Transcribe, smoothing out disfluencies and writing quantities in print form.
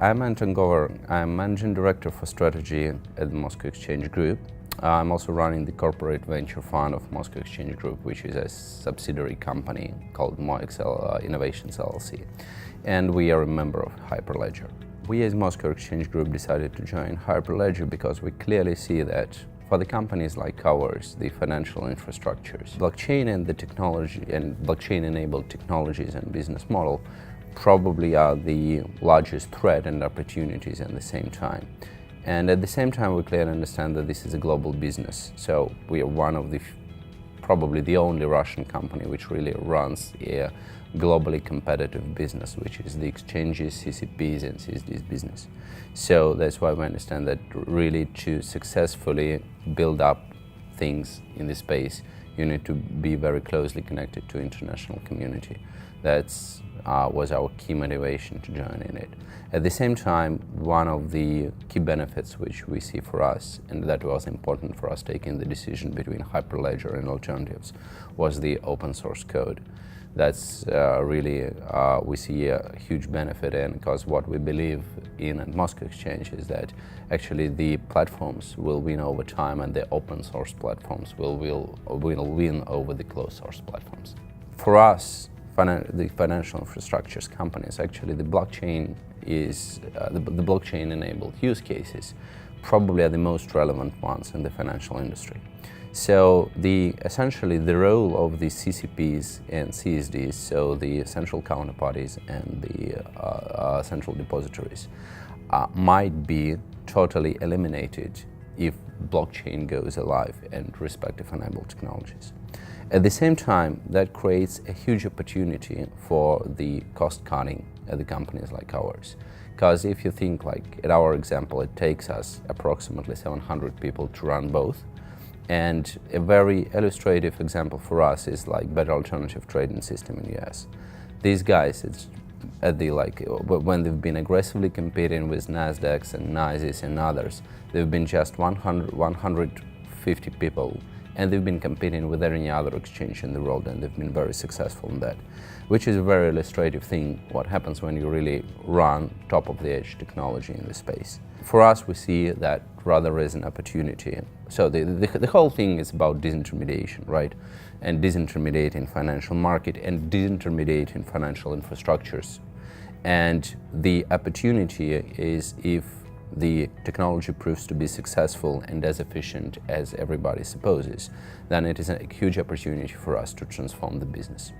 I'm Anton Govor. I'm Managing Director for Strategy at the Moscow Exchange Group. I'm also running the corporate venture fund of Moscow Exchange Group, which is a subsidiary company called MoExcel Innovations LLC. And we are a member of Hyperledger. We as Moscow Exchange Group decided to join Hyperledger because we clearly see that for the companies like ours, the financial infrastructures, blockchain and the technology and blockchain-enabled technologies and business model probably are the largest threat and opportunities at the same time. And at the same time, we clearly understand that this is a global business. So we are one of the, probably the only Russian company which really runs a globally competitive business, which is the exchanges, CCPs and CSDs business. So that's why we understand that really to successfully build up things in this space, you need to be very closely connected to international community. That's was our key motivation to join in it. At the same time, one of the key benefits which we see for us, and that was important for us taking the decision between Hyperledger and alternatives, was the open source code. That's really, we see a huge benefit in, because what we believe in at Moscow Exchange is that actually the platforms will win over time and the open source platforms will win over the closed source platforms. For us, the financial infrastructures companies, actually the blockchain is, the blockchain-enabled use cases probably are the most relevant ones in the financial industry. So essentially the role of the CCPs and CSDs, so the central counterparties and the central depositories, might be totally eliminated if blockchain goes alive and respective enabled technologies. At the same time, that creates a huge opportunity for the cost cutting at the companies like ours. Because if you think, like at our example, it takes us approximately 700 people to run both. And a very illustrative example for us is like Better Alternative Trading System in the US. These guys, it's at the when they've been aggressively competing with NASDAQs and NYSEs and others, they've been just 150 people, and they've been competing with any other exchange in the world, and they've been very successful in that, which is a very illustrative thing, what happens when you really run top-of-the-edge technology in the space. For us, we see that rather as an opportunity. So the whole thing is about disintermediation, right? And disintermediating financial market and disintermediating financial infrastructures. And the opportunity is if the technology proves to be successful and as efficient as everybody supposes, then it is a huge opportunity for us to transform the business.